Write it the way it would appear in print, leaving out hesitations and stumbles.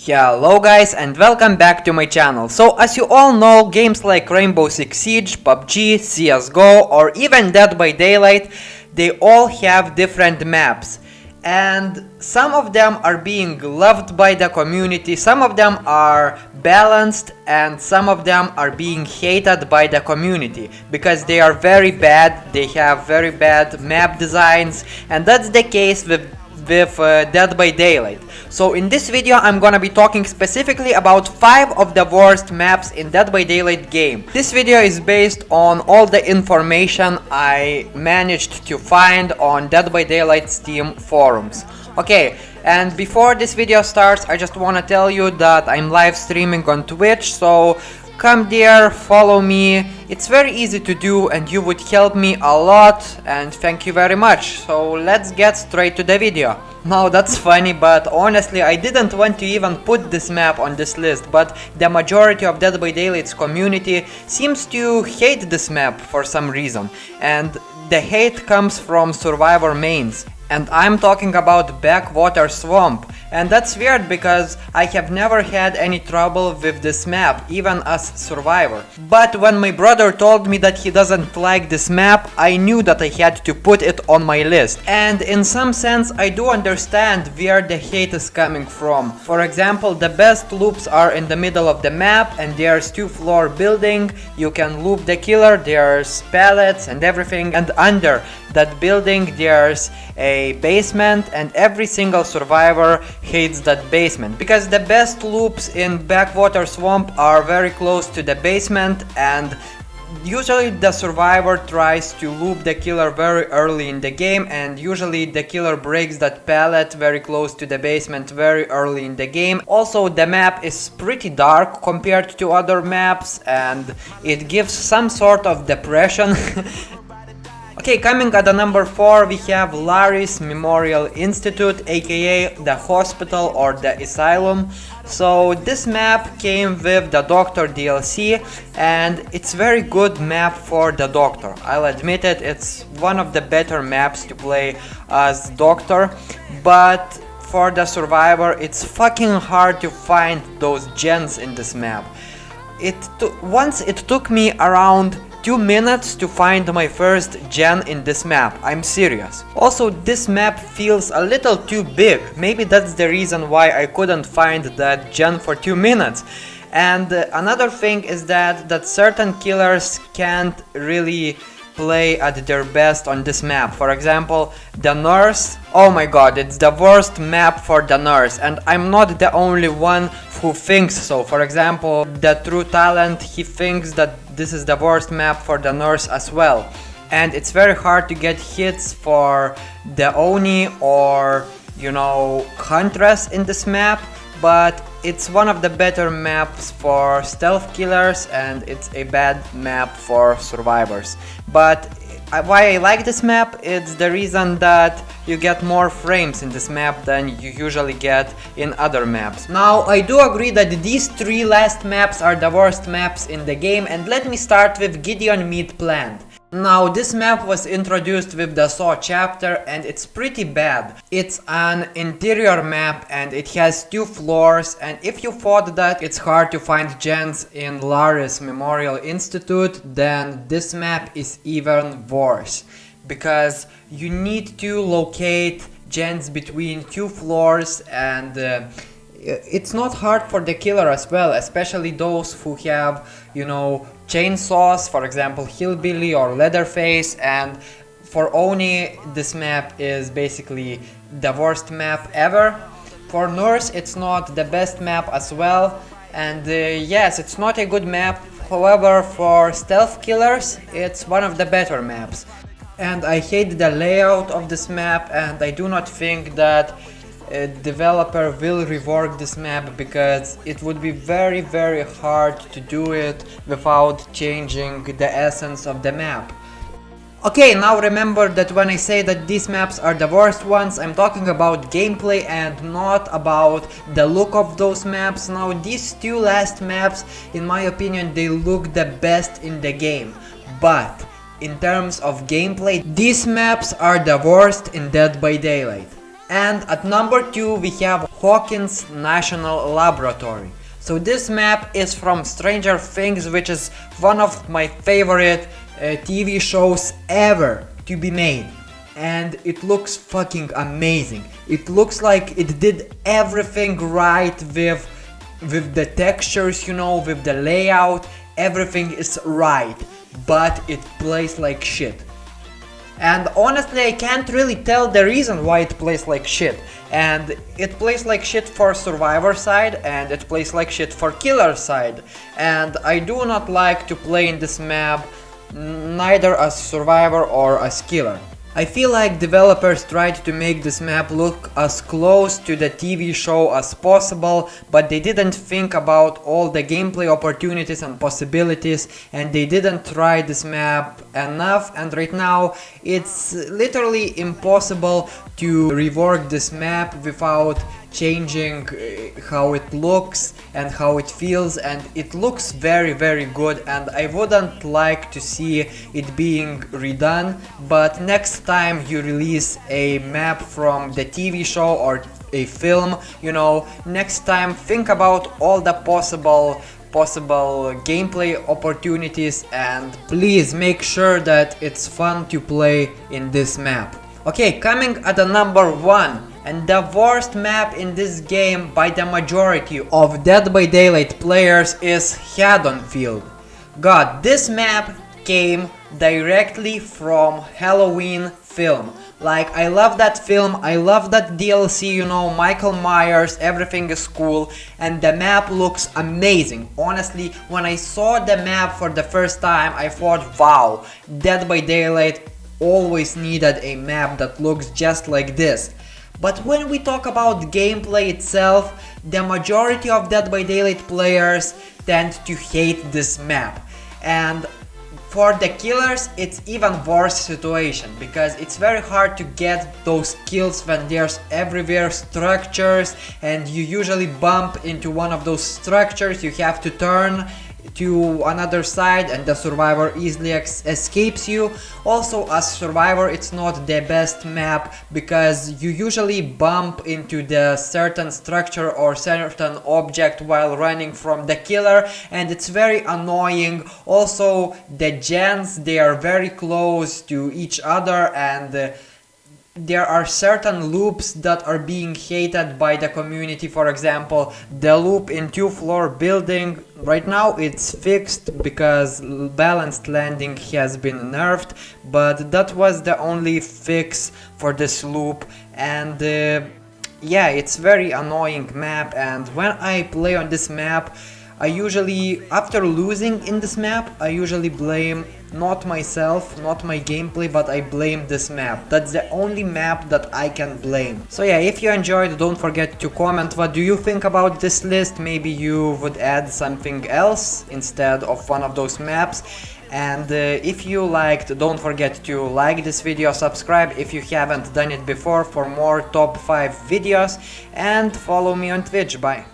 Hello guys and welcome back to my channel. So as you all know, games like Rainbow Six Siege, PUBG, CSGO or even Dead by Daylight, they all have different maps. And some of them are being loved by the community, some of them are balanced, and some of them are being hated by the community because they are very bad, they have very bad map designs, and that's the case with Dead by Daylight. So in this video I'm gonna be talking specifically about 5 of the worst maps in Dead by Daylight game. This video is based on all the information I managed to find on Dead by Daylight Steam forums. Okay, and before this video starts, I just wanna tell you that I'm live streaming on Twitch, so come there, follow me. It's very easy to do and you would help me a lot, and thank you very much. So let's get straight to the video. Now that's funny, but honestly I didn't want to even put this map on this list, but the majority of Dead by Daylight's community seems to hate this map for some reason, and the hate comes from survivor mains. And I'm talking about Backwater Swamp, and that's weird because I have never had any trouble with this map, even as survivor. But when my brother told me that he doesn't like this map, I knew that I had to put it on my list. And in some sense I do understand where the hate is coming from. For example, the best loops are in the middle of the map and there's 2-floor building, you can loop the killer, there's pallets and everything, and under that building there's a basement, and every single survivor hates that basement because the best loops in Backwater Swamp are very close to the basement, and usually the survivor tries to loop the killer very early in the game, and usually the killer breaks that pallet very close to the basement very early in the game. Also, the map is pretty dark compared to other maps and it gives some sort of depression. Okay, coming at the number 4 we have Larry's Memorial Institute, aka the hospital or the asylum. So this map came with the Doctor DLC and it's very good map for the Doctor. I'll admit it, it's one of the better maps to play as Doctor, but for the survivor it's fucking hard to find those gens in this map. Once it took me around 2 minutes to find my first gen in this map, I'm serious. Also, this map feels a little too big, maybe that's the reason why I couldn't find that gen for 2 minutes. And another thing is that certain killers can't really play at their best on this map. For example, the nurse, oh my god, it's the worst map for the nurse, and I'm not the only one who thinks so. For example, the True Talent, he thinks that this is the worst map for the nurse as well, and it's very hard to get hits for the Oni or, you know, Huntress in this map, but it's one of the better maps for stealth killers and it's a bad map for survivors. But why I like this map, it's the reason that you get more frames in this map than you usually get in other maps. Now, I do agree that these 3 last maps are the worst maps in the game, and let me start with Gideon Meat Plant. Now, this map was introduced with the Saw chapter and it's pretty bad. It's an interior map and it has 2 floors, and if you thought that it's hard to find gens in Larry's Memorial Institute, then this map is even worse, because you need to locate gens between 2 floors, and it's not hard for the killer as well, especially those who have, you know, chainsaws, for example Hillbilly or Leatherface. And for Oni, this map is basically the worst map ever. For Nurse, it's not the best map as well, and yes, it's not a good map. However, for stealth killers, it's one of the better maps. And I hate the layout of this map, and I do not think that a developer will rework this map, because it would be very hard to do it without changing the essence of the map. Okay, now remember that when I say that these maps are the worst ones, I'm talking about gameplay and not about the look of those maps. Now, these 2 last maps, in my opinion, they look the best in the game, but in terms of gameplay, these maps are the worst in Dead by Daylight. And at number 2 we have Hawkins National Laboratory. So this map is from Stranger Things, which is one of my favorite TV shows ever to be made. And it looks fucking amazing. It looks like it did everything right with the textures, you know, with the layout. Everything is right, but it plays like shit. And honestly, I can't really tell the reason why it plays like shit. And it plays like shit for survivor side, and it plays like shit for killer side. And I do not like to play in this map neither as survivor or as killer. I feel like developers tried to make this map look as close to the TV show as possible, but they didn't think about all the gameplay opportunities and possibilities, and they didn't try this map enough, and right now it's literally impossible to rework this map without changing how it looks and how it feels, and it looks very good, and I wouldn't like to see it being redone. But next time you release a map from the TV show or a film, you know, next time think about all the possible gameplay opportunities, and please make sure that it's fun to play in this map. Okay, coming at the number 1. And the worst map in this game by the majority of Dead by Daylight players is Haddonfield. God, this map came directly from Halloween film. Like, I love that film, I love that DLC, you know, Michael Myers, everything is cool, and the map looks amazing. Honestly, when I saw the map for the first time, I thought, wow, Dead by Daylight always needed a map that looks just like this. But when we talk about gameplay itself, the majority of Dead by Daylight players tend to hate this map. And for the killers, it's even worse situation, because it's very hard to get those kills when there's everywhere structures and you usually bump into one of those structures. You have to turn to another side and the survivor easily escapes you. Also, as survivor, it's not the best map because you usually bump into the certain structure or certain object while running from the killer, and it's very annoying. Also, the gens, they are very close to each other, and there are certain loops that are being hated by the community. For example, the loop in 2-floor building, right now it's fixed because balanced landing has been nerfed, but that was the only fix for this loop. And yeah, it's very annoying map, and when I play on this map, I usually, after losing in this map, I usually blame not myself, not my gameplay, but I blame this map. That's the only map that I can blame. So yeah, if you enjoyed, don't forget to comment what do you think about this list. Maybe you would add something else instead of one of those maps. And if you liked, don't forget to like this video, subscribe if you haven't done it before for more top 5 videos, and follow me on Twitch. Bye.